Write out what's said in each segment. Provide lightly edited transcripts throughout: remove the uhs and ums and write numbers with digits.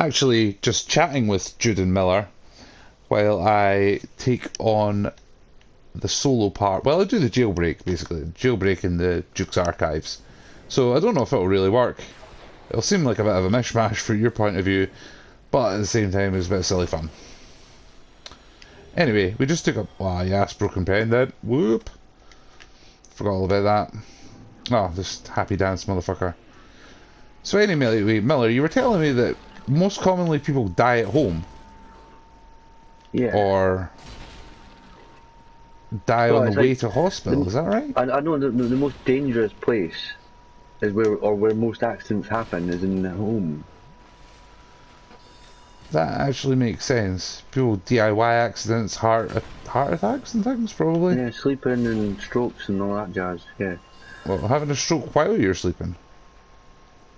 actually just chatting with Jude and Miller while I take on the solo part. Well, I do the jailbreak, basically. Jailbreak in the Dukes Archives. So I don't know if it'll really work. It'll seem like a bit of a mishmash from your point of view, but at the same time it's a bit of silly fun. Anyway, we just took up... Ah, yes, broken pen then. Whoop. Forgot all about that. Oh, this happy dance motherfucker. So anyway, Miller, you were telling me that most commonly people die at home. Yeah. Or die on the way to hospital, is that right? I know the most dangerous place is where most accidents happen is in the home. That actually makes sense. People DIY accidents, heart attacks and things, probably. Yeah, sleeping and strokes and all that jazz. Yeah. Well, having a stroke while you're sleeping.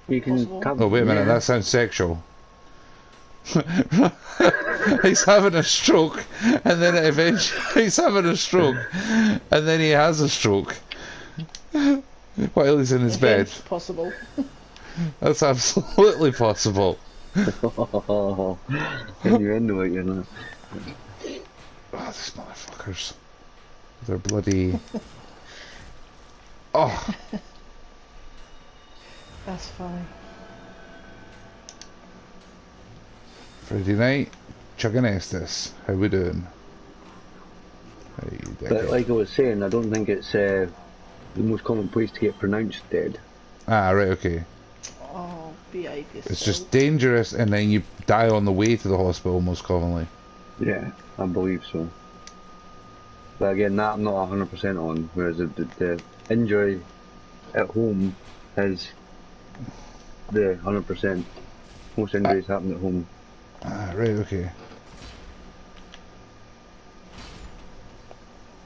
You can have, oh, wait a minute, that sounds sexual. He's having a stroke, and then eventually he's having a stroke, and then he has a stroke while he's in his bed. Possible. That's absolutely possible. Oh, innuendo it, you know. Oh, these motherfuckers. They're bloody... Oh. That's funny. Friday night, chugging Estes. How we doing? Hey, but like I was saying, I don't think it's the most common place to get pronounced dead. Ah, right, okay. Oh, behave yourself. It's just dangerous, and then you die on the way to the hospital most commonly. Yeah, I believe so. But again, that I'm not 100% on, whereas the injury at home is the 100%. Most injuries happen at home. Ah, right, okay.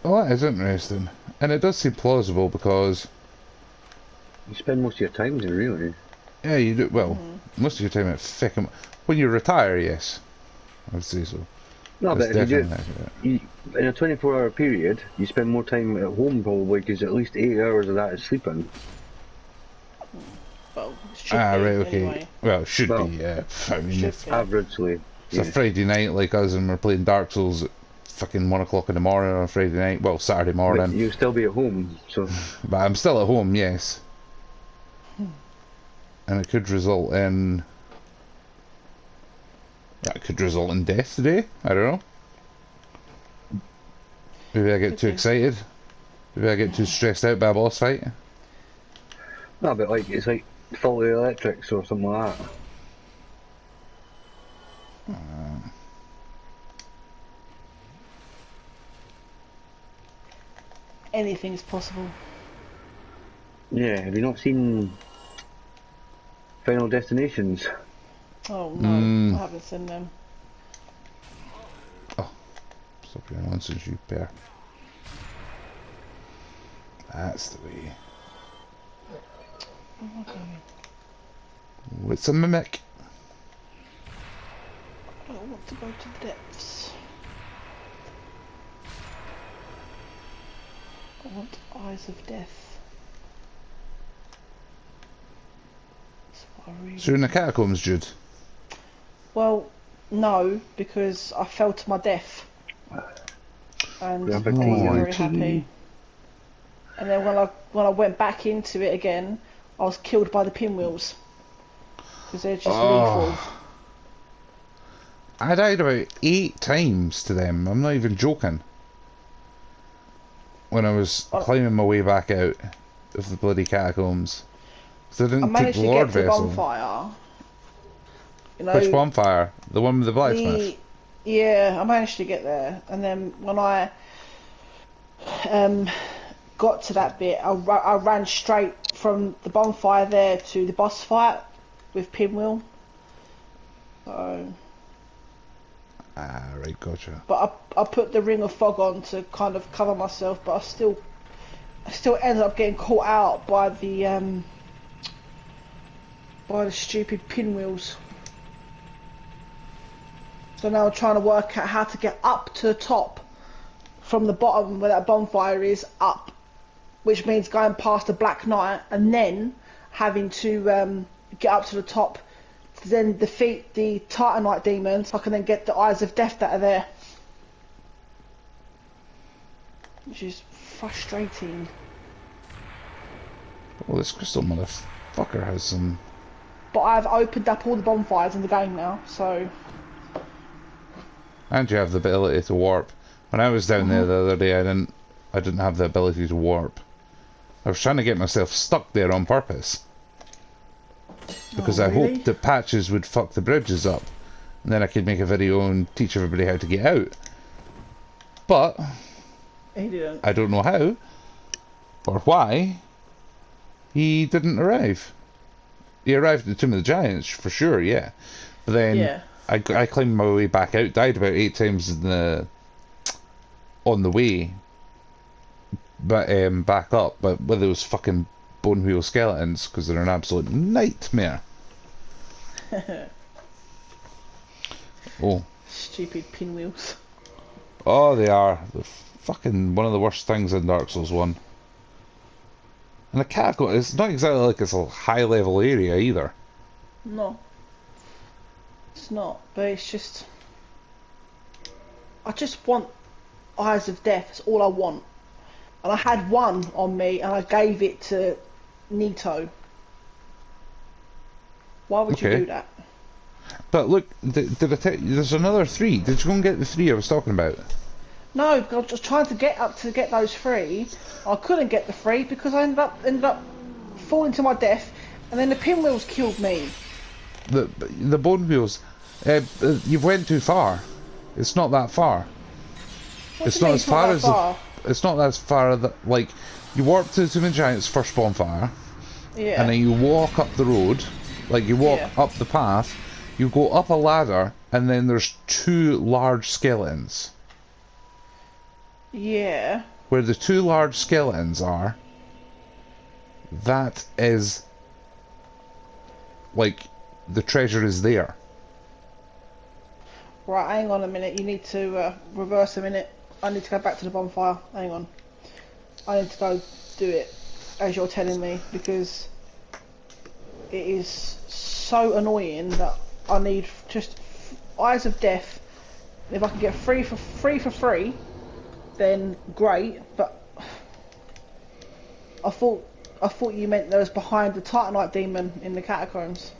Well, that is interesting. And it does seem plausible because... You spend most of your time there, really. Yeah, you do. Well, most of your time at Fickham. When you retire, yes. I would say so. No, That's but if you do, in a 24-hour period, you spend more time at home probably because at least 8 hours of that is sleeping. Well, it should be, right, okay. Anyway. Well, it should be, yeah. I mean, averagely. It's a Friday night like us and we're playing Dark Souls at fucking 1 o'clock in the morning on a Friday night. Well, Saturday morning. But you'll still be at home, so... But I'm still at home, yes. And it could result in... That could result in death today. I don't know. Maybe I get too excited. Maybe I get too stressed out by a boss fight. No, but like it's like faulty electrics or something like that. Anything's possible. Yeah, have you not seen Final Destinations? Oh no, I haven't seen them. Oh, stop your nonsense, you bear. That's the way. Okay. It's a mimic. I don't want to go to the depths. I want eyes of death. That's what I really... So you're in the catacombs, Jude? Well, no, because I fell to my death. And I wasn't very happy. And then when I went back into it again, I was killed by the pinwheels. Because they're just lethal. I died about 8 times to them. I'm not even joking. When I was climbing my way back out of the bloody catacombs. So I didn't take the Lord Vessel. The bonfire. You know, which bonfire? The one with the blacksmith? Yeah, I managed to get there. And then when I got to that bit, I ran straight from the bonfire there to the boss fight with Pinwheel. So... Ah, right, gotcha. But I put the ring of fog on to kind of cover myself, but I still ended up getting caught out by the stupid pinwheels. So now I'm trying to work out how to get up to the top from the bottom where that bonfire is up, which means going past the Black Knight and then having to get up to the top to to then defeat the Titanite demon, so I can then get the Eyes of Death that are there. Which is frustrating. Well, this crystal motherfucker has some... But I've opened up all the bonfires in the game now, so... And you have the ability to warp. When I was down there the other day, I didn't have the ability to warp. I was trying to get myself stuck there on purpose. Because I hoped that patches would fuck the bridges up. And then I could make a video and teach everybody how to get out. But... He didn't. I don't know how. Or why. He didn't arrive. He arrived at the Tomb of the Giants, for sure, yeah. But then I climbed my way back out, died about 8 times on the way. But back up, but with those fucking bone wheel skeletons, because they're an absolute nightmare. Oh. Stupid pinwheels. Oh, they are. They're fucking one of the worst things in Dark Souls 1. And the catacomb, it's not exactly like it's a high level area either. No. It's not, but it's just... I just want Eyes of Death, that's all I want. And I had one on me and I gave it to Nito. Why would you do that? But look, did I tell you, there's another 3. Did you go and get the 3 I was talking about? No, I was just trying to get those 3. I couldn't get the 3 because I ended up falling to my death, and then the pinwheels killed me. The bone wheels, you went too far. It's not that far. It's not as far as it's not as far as like you warp to the Tomb of the Giants' first bonfire, and then you walk up the road, like you walk up the path. You go up a ladder, and then there's 2 large skeletons. Yeah. Where the 2 large skeletons are, that is like the treasure is there. Right, hang on a minute. You need to reverse a minute. I need to go back to the bonfire. Hang on. I need to go do it as you're telling me because it is so annoying that I need just Eyes of Death. If I can get free for free, then great. But I thought you meant there was behind the Titanite demon in the catacombs.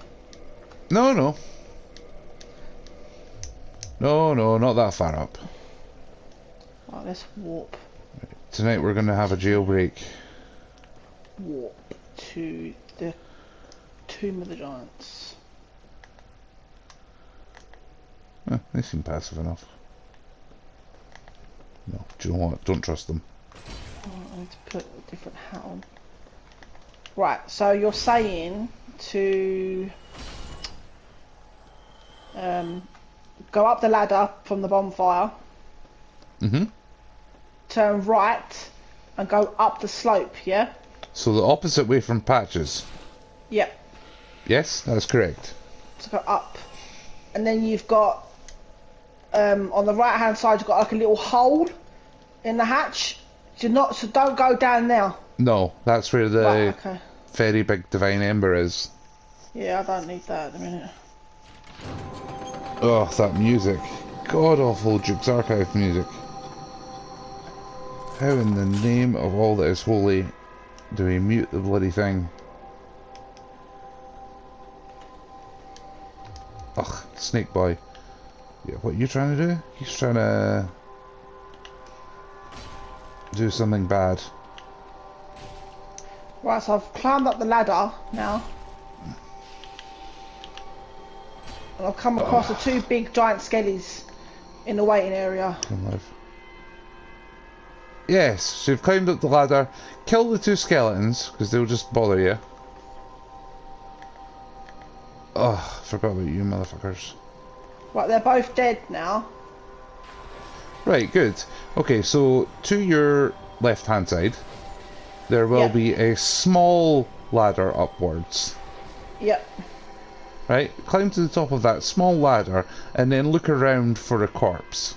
No, not that far up. Right, let's warp. Tonight we're going to have a jailbreak. Warp to the Tomb of the Giants. They seem passive enough. No, do you know what? Don't trust them. I need to put a different hat on. Right, so you're saying to go up the ladder from the bonfire. Turn right and go up the slope, yeah? So the opposite way from Patches? Yep. Yes, that's correct. So go up. And then you've got, on the right hand side, you've got like a little hole in the hatch. So don't go down now. No, that's where the okay. very big Divine Ember is. Yeah, I don't need that at the minute. Oh, that music. God awful Dukes Archive music. How in the name of all that is holy do we mute the bloody thing? Ugh, Snake Boy. Yeah, what are you trying to do? He's trying to do something bad. Right, so I've climbed up the ladder now. And I've come across the 2 big giant skellies in the waiting area. Come live. Yes, so you've climbed up the ladder, kill the 2 skeletons, because they'll just bother you. Oh, forgot about you motherfuckers. Right, they're both dead now. Right, good. Okay, so to your left hand side, there will be a small ladder upwards. Yep. Right, climb to the top of that small ladder and then look around for a corpse.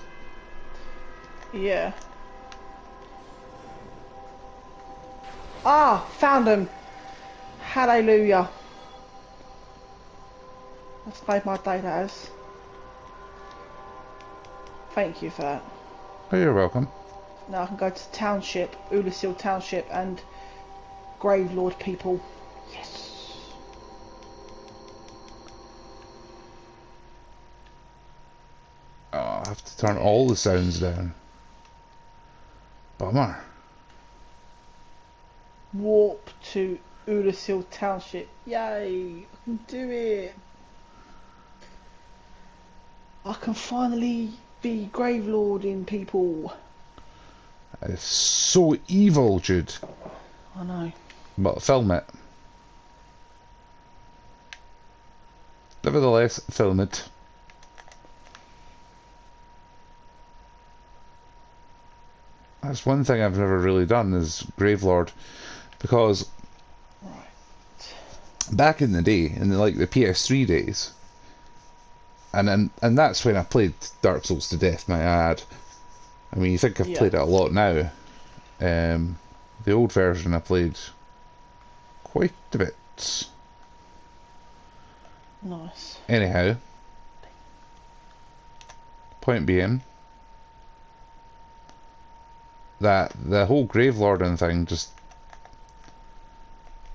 Yeah. Ah, found him. Hallelujah. That's made my day, that has. Thank you for that. Oh, you're welcome. Now I can go to the township, Ulasil Township, and Gravelord people. Yes. Oh, I have to turn all the sounds down. Bummer. Warp to Ulasil Township. Yay! I can do it. I can finally be Gravelording people. It's so evil, Jude. I know. But film it. Nevertheless, film it. That's one thing I've never really done is Gravelord, because back in the day, in like the PS3 days, and that's when I played Dark Souls to death, my ad. I mean, you think I've played it a lot now. The old version I played quite a bit. Nice. Anyhow, point being that the whole Gravelording thing just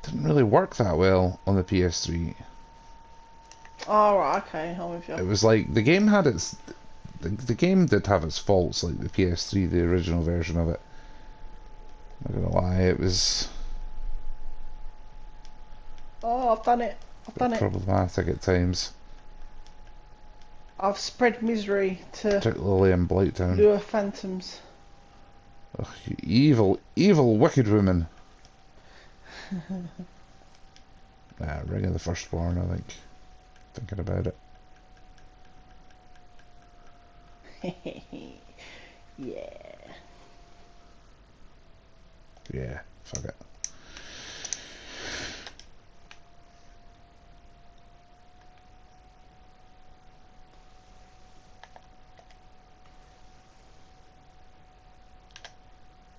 didn't really work that well on the PS3. Oh, right, okay, I'm with you. It was like the game had its the game did have its faults, like the PS3, the original version of it. I'm not gonna lie, it was Oh, I've done it. I've done it. problematic at times, I've spread misery to particularly in Blighttown. lure phantoms. Ugh, you evil, evil, wicked woman. Ring of the Firstborn, I think. Thinking about it. Yeah. Yeah, fuck it.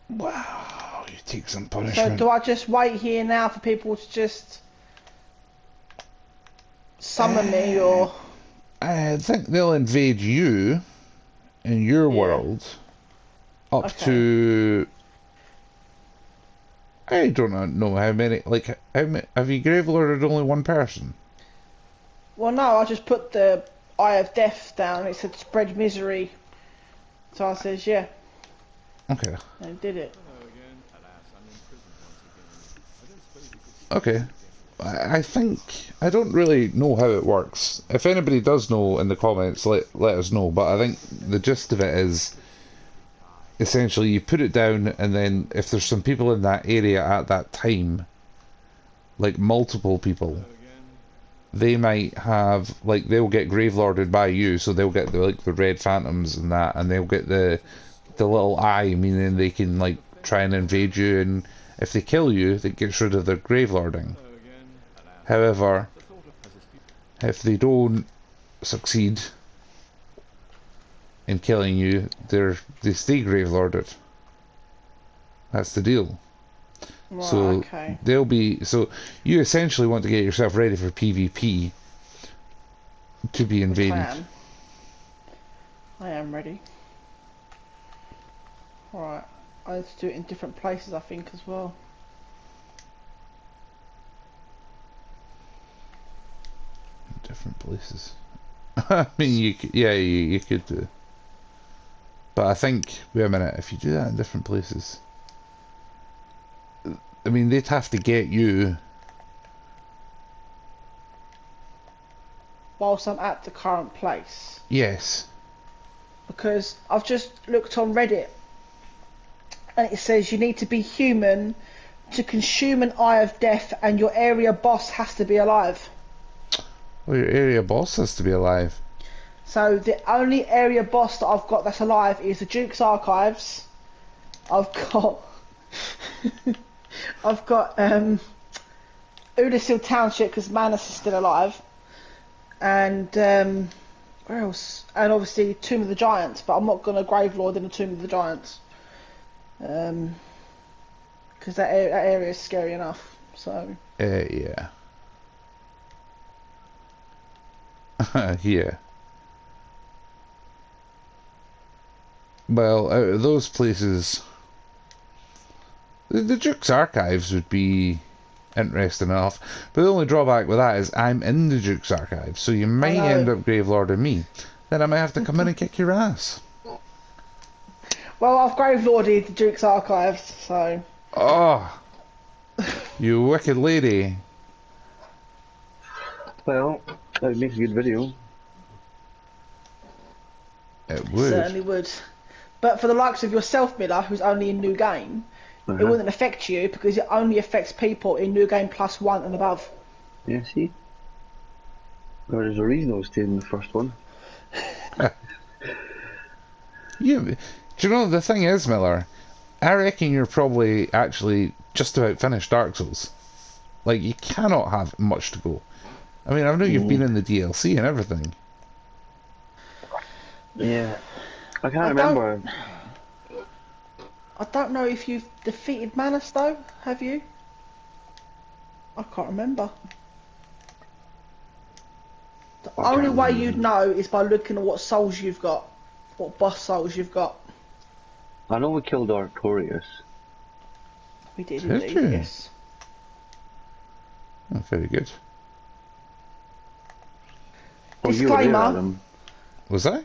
Wow, you take some So punishment. do I just wait here now for people to just summon me, or? I think they'll invade you in your world up to... I don't know how many, like, how many, have you Gravelorded only one person? Well, no, I just put the Eye of Death down. It said spread misery. So I says, yeah. Okay. And it did it. Okay. I think, I don't really know how it works. If anybody does know in the comments, let us know. But I think the gist of it is, essentially you put it down, and then if there's some people in that area at that time, like multiple people, they might have, like, they'll get Gravelorded by you, so they'll get the, like, the red phantoms and that, and they'll get the little eye, meaning they can, like, try and invade you, and if they kill you, that gets rid of their Gravelording. However, if they don't succeed in killing you, they stay Gravelorded. That's the deal. Right, So okay. they'll be, so you essentially want to get yourself ready for PvP to be invaded. I am ready. Right, I need to do it in different places, I think, as well. Different places. I mean, you could, yeah, you could do. But I think, wait a minute, if you do that in different places, I mean, they'd have to get you. Whilst I'm at the current place. Yes. Because I've just looked on Reddit, and it says you need to be human to consume an Eye of Death, and your area boss has to be alive. Well, your area boss has to be alive. So the only area boss that I've got that's alive is the Dukes Archives. I've got I've got Udasil Township because Manus is still alive, and where else? And obviously Tomb of the Giants, but I'm not gonna Gravelord in the Tomb of the Giants, because that area is scary enough. So Yeah. Yeah. Well, out of those places, the Duke's Archives would be interesting enough. But the only drawback with that is I'm in the Duke's Archives, so you might end up Gravelording me. Then I might have to come in and kick your ass. Well, I've Gravelorded the Duke's Archives, so... Oh! You wicked lady. Well, that makes a good video. It would. Certainly would. But for the likes of yourself, Miller, who's only in New Game, it wouldn't affect you because it only affects people in New Game +1 and above. Yeah, see? Well, there's a reason I was staying in the first one. Do you know, the thing is, Miller, I reckon you're probably actually just about finished Dark Souls. Like, you cannot have much to go. I mean, I know you've been in the DLC and everything. Yeah. I can't remember. I don't know if you've defeated Manus, though, have you? I can't remember. The only way you'd know is by looking at what souls you've got. What boss souls you've got. I know we killed Artorias. We did Did indeed, you? yes. Oh, very good. Oh, you were there, Disclaimer. Adam. Was I?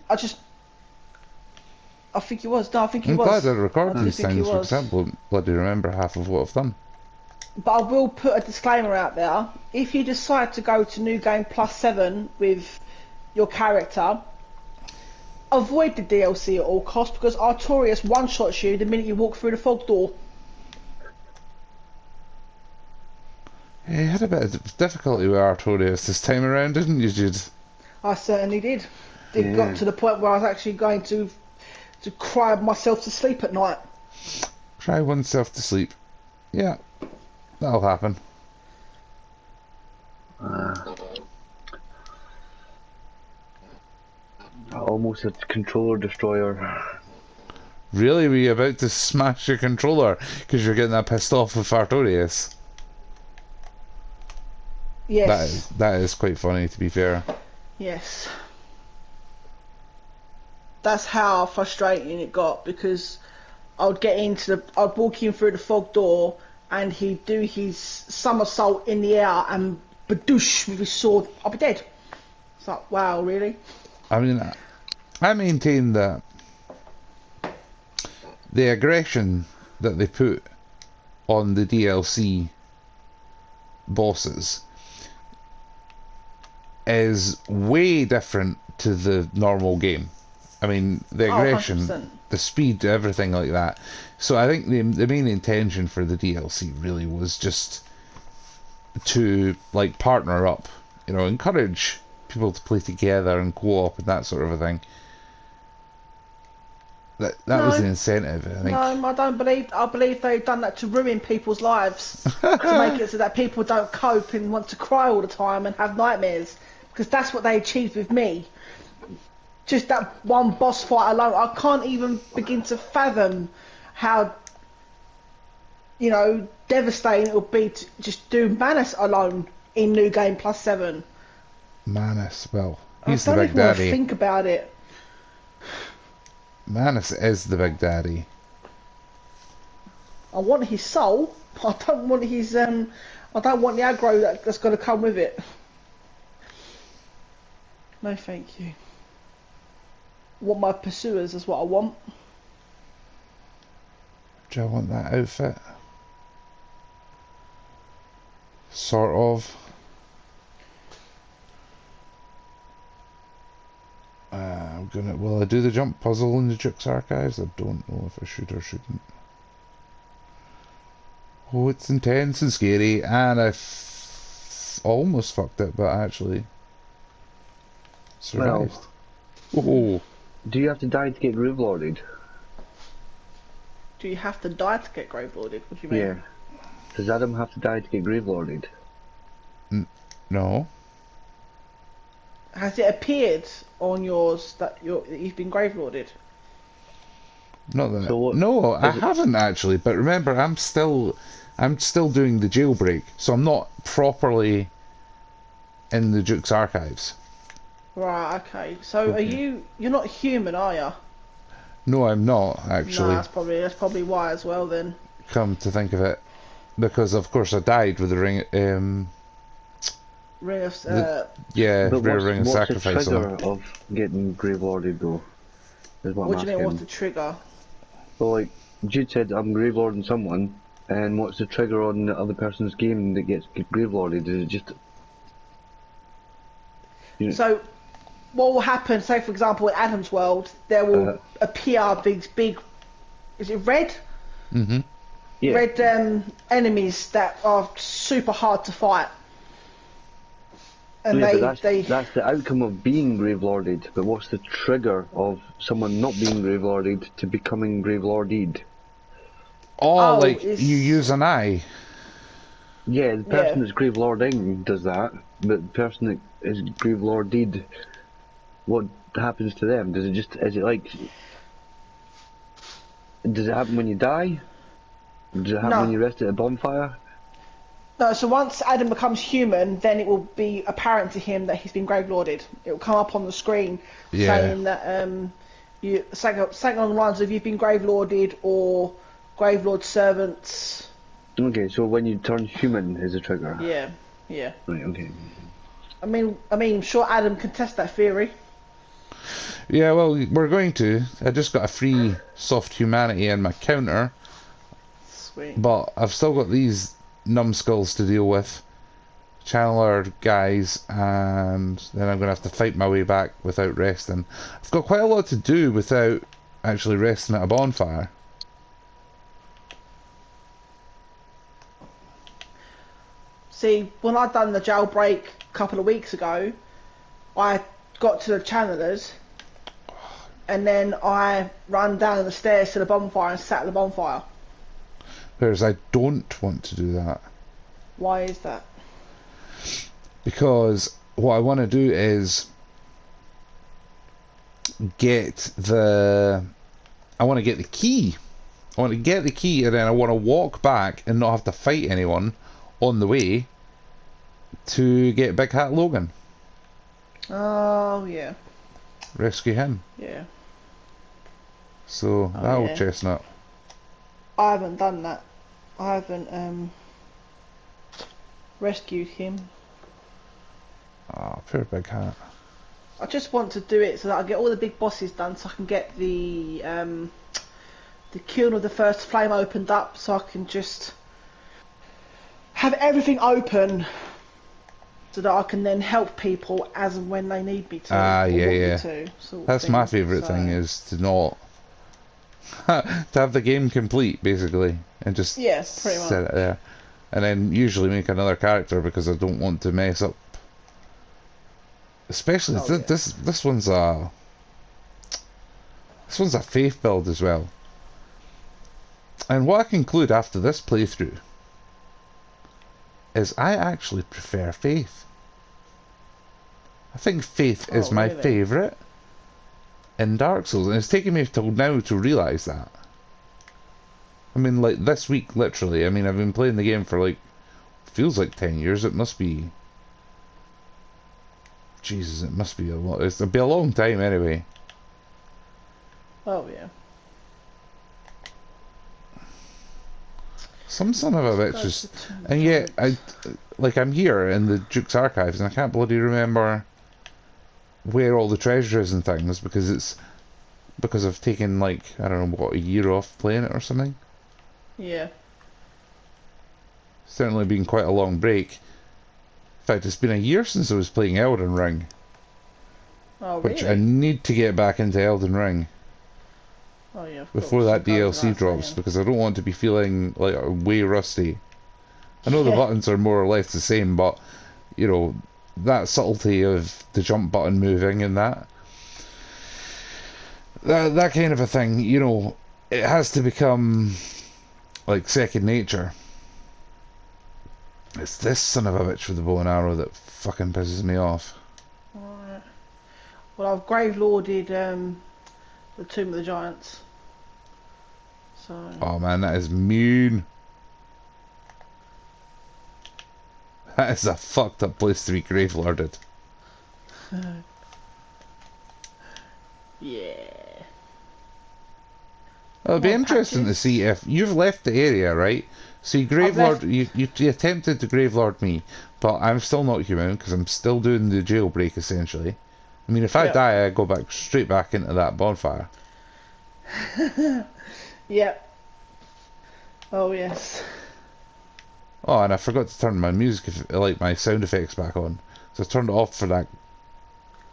I think he was. No, I think he I'm was. glad I record I these think he things was. because I won't bloody remember half of what I've done. But I will put a disclaimer out there. If you decide to go to New Game +7 with your character, avoid the DLC at all costs because Artorias one-shots you the minute you walk through the fog door. Yeah, you had a bit of difficulty with Artorias this time around, didn't you, Jude? I certainly did. It got to the point where I was actually going to cry myself to sleep at night. Cry oneself to sleep. Yeah, that'll happen. I almost had controller destroyer. Really? Were you about to smash your controller because you're getting that pissed off with Artorias? Yes. That is quite funny, to be fair. Yes. That's how frustrating it got because I'd walk in through the fog door and he'd do his somersault in the air and badoosh with his sword, I'll be dead. It's like, wow, really? I mean, I maintain that the aggression that they put on the DLC bosses is way different to the normal game. I mean, the aggression, 100%. the speed, everything like that. So I think the main intention for the DLC really was just to like partner up, you know, encourage people to play together and co-op and that sort of a thing. That was the incentive, I think. No, I don't believe. I believe they've done that to ruin people's lives, to make it so that people don't cope and want to cry all the time and have nightmares. Because that's what they achieved with me. Just that one boss fight alone, I can't even begin to fathom how, you know, devastating it would be to just do Manus alone in New Game +7. Manus, well, he's the I don't big even want to daddy. think about it. Manus is the big daddy. I want his soul. I don't want his I don't want the aggro that's got to come with it. No, thank you. I want my pursuers is what I want. Do I want that outfit? Sort of. I'm gonna. Will I do the jump puzzle in the Duke's Archives? I don't know if I should or shouldn't. Oh, it's intense and scary, and I almost fucked it, but I actually survived. Oh, Do you have to die to get Gravelorded? Do you have to die to get Gravelorded? What do you mean? Yeah. Does Adam have to die to get Gravelorded? no. Has it appeared on yours that you've been Gravelorded? Not that. So what- No, I is it- haven't actually. But remember, I'm still doing the jailbreak, so I'm not properly in the Duke's Archives. Right. Okay. So are Okay. you? You're not human, are you? No, I'm not No, actually. that's probably why as well then. Come to think of it, because of course I died with the ring. Ring of The yeah, But rare ring of what's the sacrifice on. trigger of getting grave lorded though? Is what I'm What do you mean? What's asking. the trigger? So like Jude said, I'm grave lording someone, and what's the trigger on the other person's game that gets grave lorded? Is it just you So what will happen? Say for example, in Adam's world, there know, will appear these big. Is it red? Mm-hmm. yeah. Red enemies that are super hard to fight, and Yeah, but they that's the outcome of being grave lorded. But what's the trigger of someone not being grave lorded to becoming grave lorded? Oh, oh like you is use an eye. Yeah, the yeah. person that's grave lording does that, but the person that is grave lorded, what happens to them? Does it just is it like does it happen when you die? Does it happen when No, you rest at a bonfire? no. So once Adam becomes human, then it will be apparent to him that he's been grave lorded. It will come up on the screen Yeah. saying that you something along the lines of you've been grave lorded or grave lord servants. Okay, so when you turn human is a trigger. Yeah, yeah. Right, okay. I'm sure Adam can test that theory. Yeah, well, we're going to. I just got a free soft humanity in my counter, Sweet. but I've still got these numbskulls to deal with. Channeler guys, and then I'm going to have to fight my way back without resting. I've got quite a lot to do without actually resting at a bonfire. See, when I done the jailbreak a couple of weeks ago, I got to the channelers, and then I ran down the stairs to the bonfire and sat at the bonfire. Whereas I don't want to do that. Why is that? Because what I want to do is get the... I want to get the key. I want to get the key, and then I want to walk back and not have to fight anyone on the way to get Big Hat Logan. Oh yeah, Rescue him. yeah. So Oh, that old yeah. chestnut. I haven't done that. I haven't rescued him. Ah, poor Big Hat. I just want to do it so that I get all the big bosses done, so I can get the kiln of the first flame opened up, so I can just have everything open, so that I can then help people as and when they need me to. Ah, or yeah, want me yeah. to, sort of That's thing. my favourite So, thing, is to not... to have the game complete, basically, and just yeah, pretty much. set it there. And then usually make another character, because I don't want to mess up. Especially Oh, yeah. this one's a... This one's a faith build as well. And what I conclude after this playthrough is I actually prefer faith. I think faith is Oh, my really? favourite in Dark Souls, and it's taken me till now to realise that. I mean, like, this week, literally, I mean, I've been playing the game for, like, feels like 10 years. It must be... Jesus, it must be a lot. It'll be a long time, anyway. Oh yeah. Some son of a bitch Go is... to Tomb And yet, Giants. I'm here in the Dukes Archives, and I can't bloody remember where all the treasure is and things, because it's... Because I've taken, like, I don't know, what, a year off playing it or something? Yeah. Certainly been quite a long break. In fact, it's been a year since I was playing Elden Ring, Oh which I really? need to get back into Elden Ring Oh yeah. Of before course, that it goes DLC without drops, saying. because I don't want to be feeling like way rusty. I know the Yeah. buttons are more or less the same, but you know, that subtlety of the jump button moving and that kind of a thing, you know, it has to become like second nature. It's this son of a bitch with the bow and arrow that fucking pisses me off. Alright. Well, I've grave lorded the Tomb of the Giants. So. Oh man, that is mean. That is a fucked up place to be grave lorded. Yeah. It'll be More interesting to patches. see if you've left the area, right? See, Gravelord, you attempted to Gravelord me, but I'm still not human because I'm still doing the jailbreak essentially. I mean, if I Yep. die, I go back straight back into that bonfire. Yep. Oh yes. Oh, and I forgot to turn my music, like my sound effects, back on. So I turned it off for that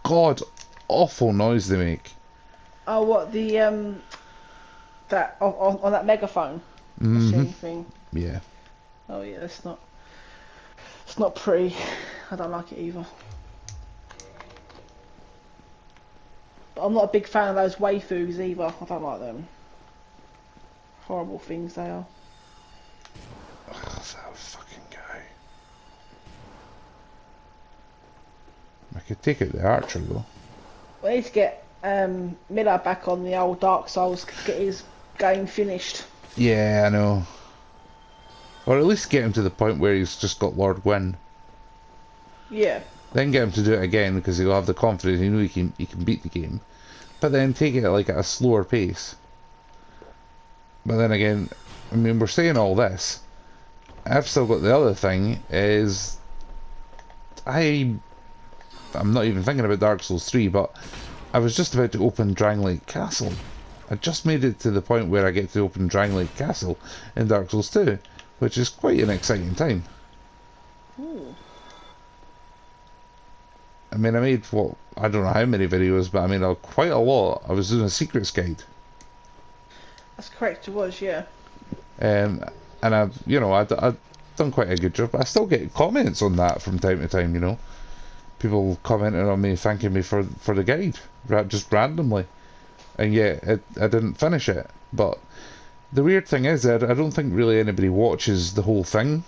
god awful noise they make. Oh, what the that on that megaphone Mm-hmm. machine thing? Yeah. Oh yeah, it's not pretty. I don't like it either. But I'm not a big fan of those waifus either. I don't like them. Horrible things they are. Oh, that fucking guy. I could take out the archer though. We need to get Miller back on the old Dark Souls, get his game finished. Yeah, I know. Or at least get him to the point where he's just got Lord Gwyn. Yeah. Then get him to do it again because he'll have the confidence. He know he can beat the game. But then take it like at a slower pace. But then again, I mean, we're saying all this. I've still got the other thing is I'm not even thinking about Dark Souls 3, but I was just about to open Drangleic Castle. I just made it to the point where I get to open Drangleic Castle in Dark Souls 2, which is quite an exciting time. Ooh. I mean, I made, what, I don't know how many videos, but I made quite a lot. I was doing a secrets guide. That's correct, it was, yeah. And I've done quite a good job. I still get comments on that from time to time, you know. People commenting on me, thanking me for the guide, just randomly. And yet, I didn't finish it. But the weird thing is that I don't think really anybody watches the whole thing.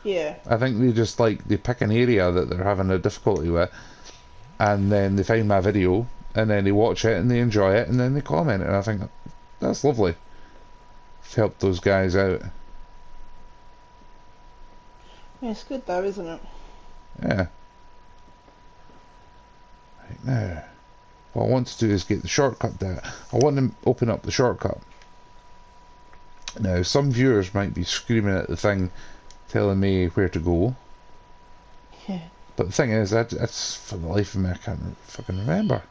Yeah. I think they just they pick an area that they're having a difficulty with, and then they find my video, and then they watch it and they enjoy it, and then they comment, and I think that's lovely. I've helped those guys out. Yeah, it's good though, isn't it? Yeah. Right now, what I want to do is get the shortcut there. I want to open up the shortcut. Now, some viewers might be screaming at the thing, telling me where to go. Yeah. But the thing is, that's for the life of me, I can't fucking remember.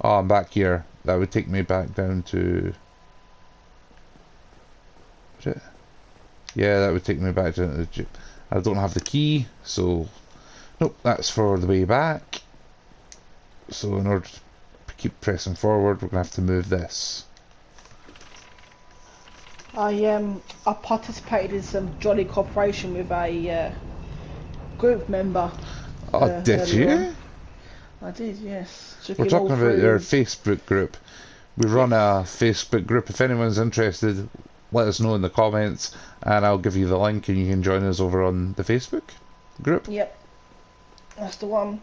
Oh, I'm back here. That would take me back down to... Is it? Yeah, that would take me back down to the... I don't have the key, so... Nope, that's for the way back. So in order to keep pressing forward, we're going to have to move this. I participated in some jolly cooperation with a group member. Oh, did earlier you? on. I did, yes. Took We're him talking all about through. our Facebook group. We run a Facebook group. If anyone's interested, let us know in the comments, and I'll give you the link, and you can join us over on the Facebook group. Yep, that's the one.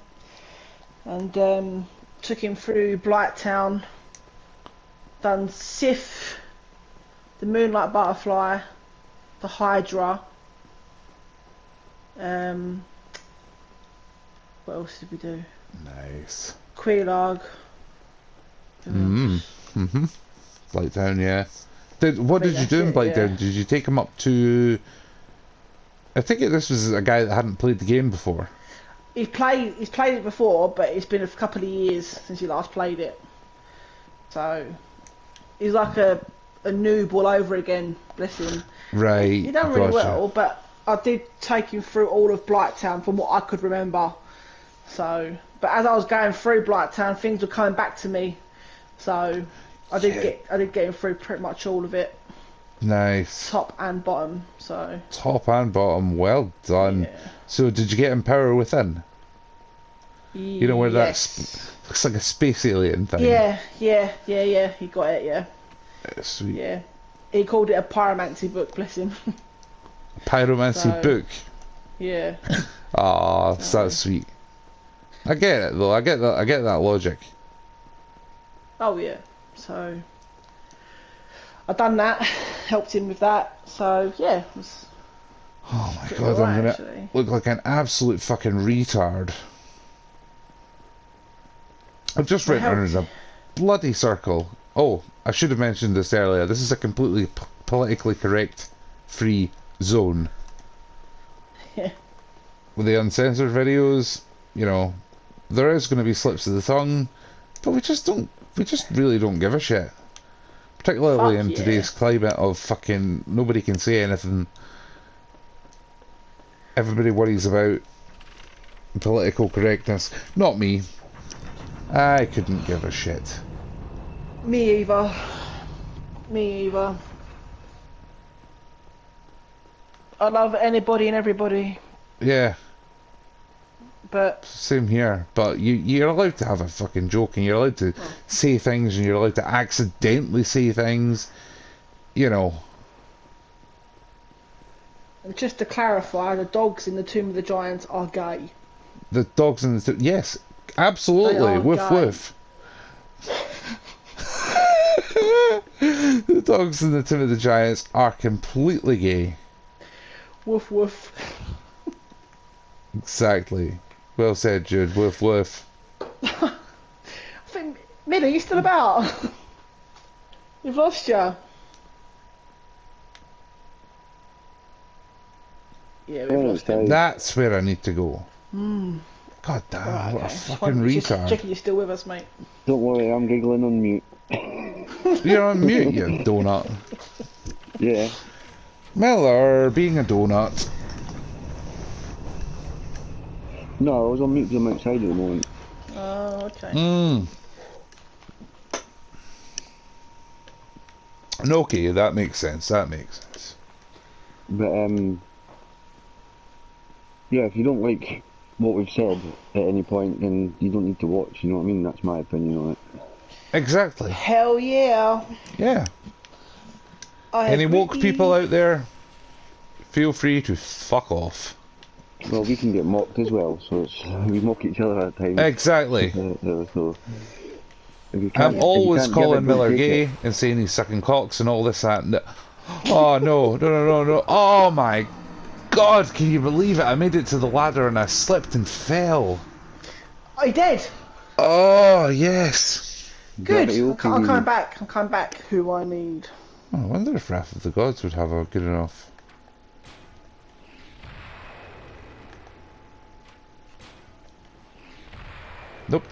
And took him through Blighttown, done Sif, the Moonlight Butterfly, the Hydra. What else did we do? Nice. Quelaag. Blighttown, yeah. What did you do in Blighttown? Yeah. Did you take him up to... I think this was a guy that hadn't played the game before. He's played it before, but it's been a couple of years since he last played it. So he's like a noob all over again, bless him. Right. He done really gotcha. well, but I did take him through all of Blighttown from what I could remember. So, but as I was going through Blighttown, things were coming back to me. So I did get him through pretty much all of it, Nice. top and bottom. So Top and bottom, well done. yeah. So did you get him Power Within? You know where Yes. looks like a space alien thing? Yeah. He got it. Yeah. Sweet. Yeah. He called it a pyromancy book, bless him. Pyromancy So- book. Yeah. Ah, So- that's sweet. I get it though. I get that logic. Oh yeah. So I done that, helped him with that. So yeah, it was Oh my pretty god, I'm alright, gonna actually. look like an absolute fucking retard. I've just written around a bloody circle. Oh, I should have mentioned this earlier. This is a completely politically correct free zone. Yeah. With the uncensored videos, you know, there is going to be slips of the tongue, but we just really don't give a shit. Particularly in today's climate of fucking nobody can say anything. Everybody worries about political correctness. Not me. I couldn't give a shit. Me either. Me either. I love anybody and everybody. Yeah. But same here. But you're allowed to have a fucking joke, and you're allowed to say things, and you're allowed to accidentally say things. You know. And just to clarify, the dogs in the Tomb of the Giants are gay. The dogs in the yes, absolutely. Woof gay. woof. The dogs in the Tomb of the Giants are completely gay. Woof woof. Exactly. Well said, Jude. Woof woof. I think, Millie, you still about? We've lost you. Yeah, we've lost him. That's where I need to go. God damn, Right, what a okay. fucking Just retard. checking you're still with us, mate. Don't worry, I'm giggling on mute. You're on mute, you donut. Yeah. Miller, being a donut. No, I was on mute because I'm outside at the moment. Oh, okay. Okay, that makes sense. That makes sense. But, yeah, if you don't like what we've said at any point, then you don't need to watch, you know what I mean? That's my opinion on it. Exactly. Hell yeah. Yeah. Any woke people out there, feel free to fuck off. Well, we can get mocked as well, so it's, we mock each other at times. Exactly. So I'm always calling Miller gay it. and saying he's sucking cocks and all this that and that. Oh no, no. Oh my God, can you believe it? I made it to the ladder and I slipped and fell. I did. Oh yes. Good. I'm coming back. I'm coming back. Who I need. Oh, I wonder if Wrath of the Gods would have a good enough. Nope.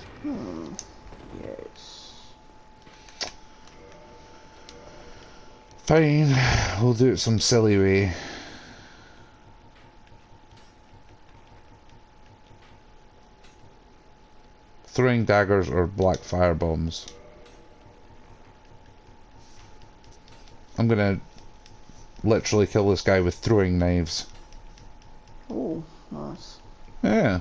Yes. Fine, we'll do it some silly way. Throwing daggers or black fire bombs. I'm gonna literally kill this guy with throwing knives. Oh, nice. Yeah.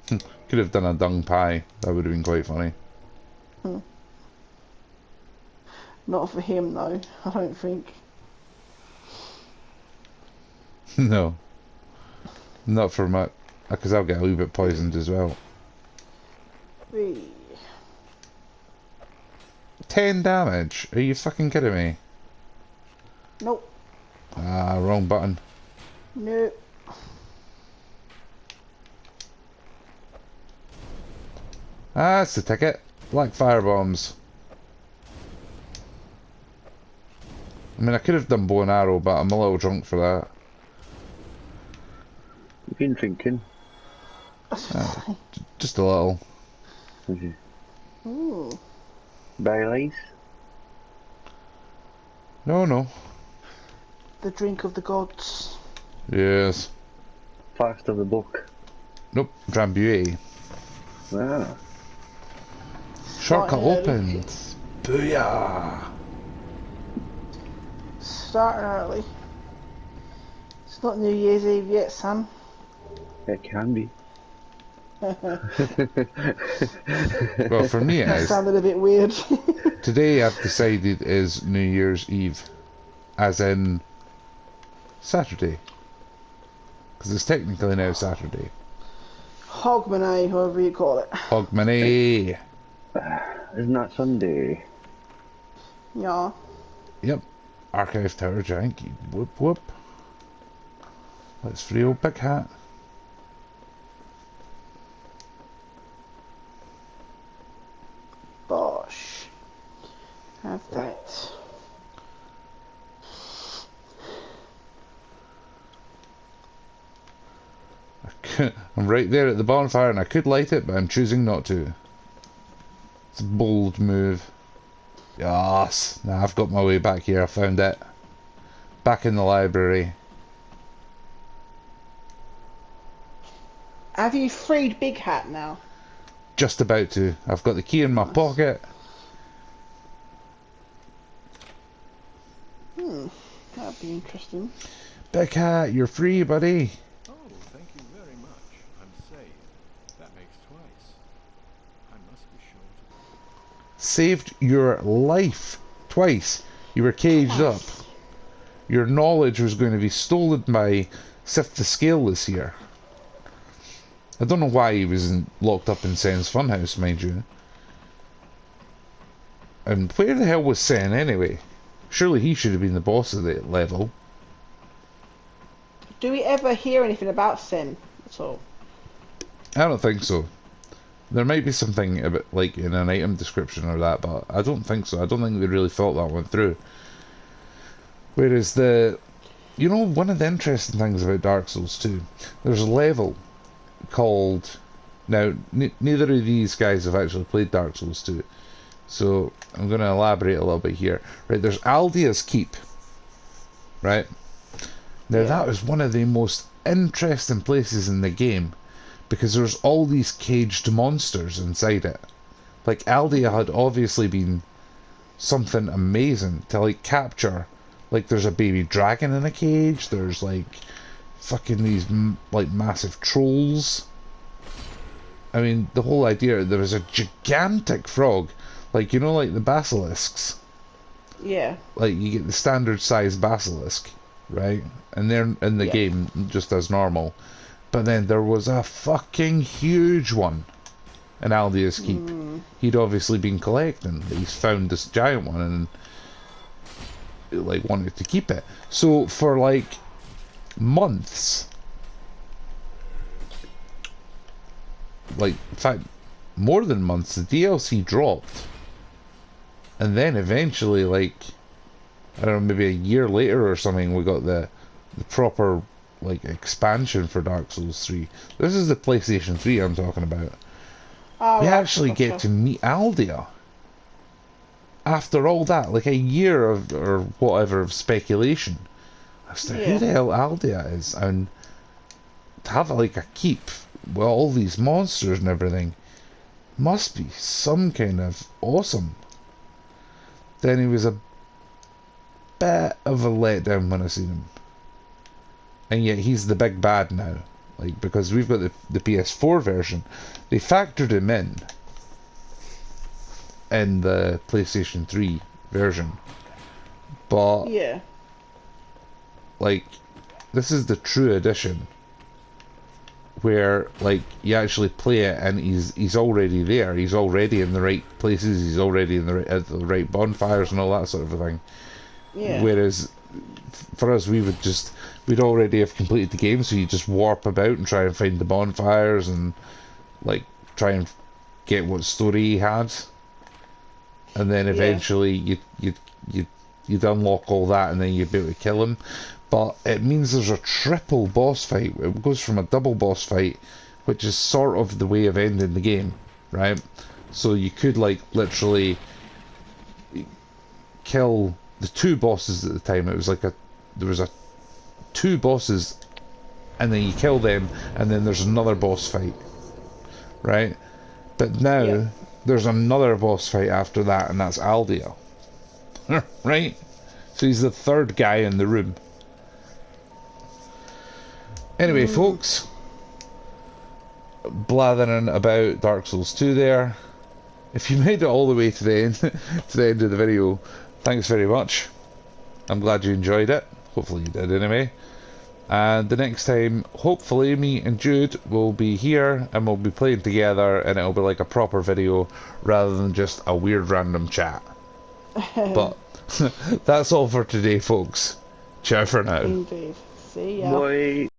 Could have done a dung pie. That would have been quite funny. Not for him though, I don't think. No. Not for much. Because I'll get a wee bit poisoned as well. 10 damage? Are you fucking kidding me? Nope. Ah, wrong button. Nope. Ah, that's the ticket. Black fire bombs. I mean, I could have done bow and arrow, but I'm a little drunk for that. You've been drinking. Just a little. Ooh. Barrel ice? No. The drink of the gods. Yes. Fast of the book. Nope. Drambuie. Ah. Shortcut Starting opened. Booyah! Starting early. It's not New Year's Eve yet, son. It can be. Well, for me it That is. sounded a bit weird. Today I've decided is New Year's Eve. As in Saturday. Because it's technically now Saturday. Hogmanay, however you call it. Hogmanay! Isn't that Sunday? Yeah. Yep. Archive Tower Janky. Whoop whoop. Let's free old Big Hat. Have that. I'm right there at the bonfire and I could light it, but I'm choosing not to. It's a bold move. Yes. Now I've got my way back here. I found it. Back in the library. Have you freed Big Hat now? Just about to. I've got the key in my pocket. That'd be interesting. Big Hat, you're free, buddy. Oh, thank you very much. I'm saved. That makes twice. I must be sure to... Saved your life twice. You were caged up. Your knowledge was going to be stolen by Sift the Scaleless here. I don't know why he was locked up in Sen's funhouse, mind you. And where the hell was Sen anyway? Surely he should have been the boss of the level. Do we ever hear anything about Sen at all? I don't think so. There might be something about, like, in an item description or that, but I don't think so. I don't think they really thought that one through. Whereas you know, one of the interesting things about Dark Souls 2, there's a level called... Now, neither of these guys have actually played Dark Souls 2, so I'm going to elaborate a little bit here. Right, there's Aldea's Keep, right? Now, that was one of the most interesting places in the game, because there's all these caged monsters inside it. Like, Aldea had obviously been something amazing to, like, capture. Like, there's a baby dragon in a cage, there's, like, fucking these, like, massive trolls. I mean, the whole idea, there was a gigantic frog, like, you know, like the basilisks? Yeah. Like, you get the standard size basilisk, right? And they're in the game just as normal. But then there was a fucking huge one in Aldea's Keep. He'd obviously been collecting. He's found this giant one and like wanted to keep it. So for like months, like in fact more than months, the DLC dropped. And then eventually, like, I don't know, maybe a year later or something, we got the proper like expansion for Dark Souls 3. This is the PlayStation 3 I'm talking about. We actually get to meet Aldea. After all that, like a year of, or whatever, of speculation. I was like, who the hell Aldea is? And to have like a keep with all these monsters and everything must be some kind of awesome. Then he was a bit of a letdown when I seen him. And yet he's the big bad now. Like, because we've got the PS4 version. They factored him in the PlayStation 3 version. But like, this is the true edition where like you actually play it and he's already there. He's already in the right places, he's already in at the right bonfires and all that sort of a thing. Whereas for us, we'd already have completed the game, so you just warp about and try and find the bonfires and like try and get what story he had, and then eventually you'd unlock all that, and then you'd be able to kill him. But it means there's a triple boss fight. It goes from a double boss fight, which is sort of the way of ending the game, right? So you could like literally kill the two bosses at the time. It was like there was two bosses, and then you kill them, and then there's another boss fight, right? But now there's another boss fight after that, and that's Aldea, right? So he's the third guy in the room. Anyway, folks, blathering about Dark Souls 2 there. If you made it all the way to the end, to the end of the video, thanks very much. I'm glad you enjoyed it. Hopefully you did anyway. And the next time, hopefully, me and Jude will be here and we'll be playing together, and it'll be like a proper video rather than just a weird random chat. But that's all for today, folks. Ciao for now. Indeed. See ya. Bye.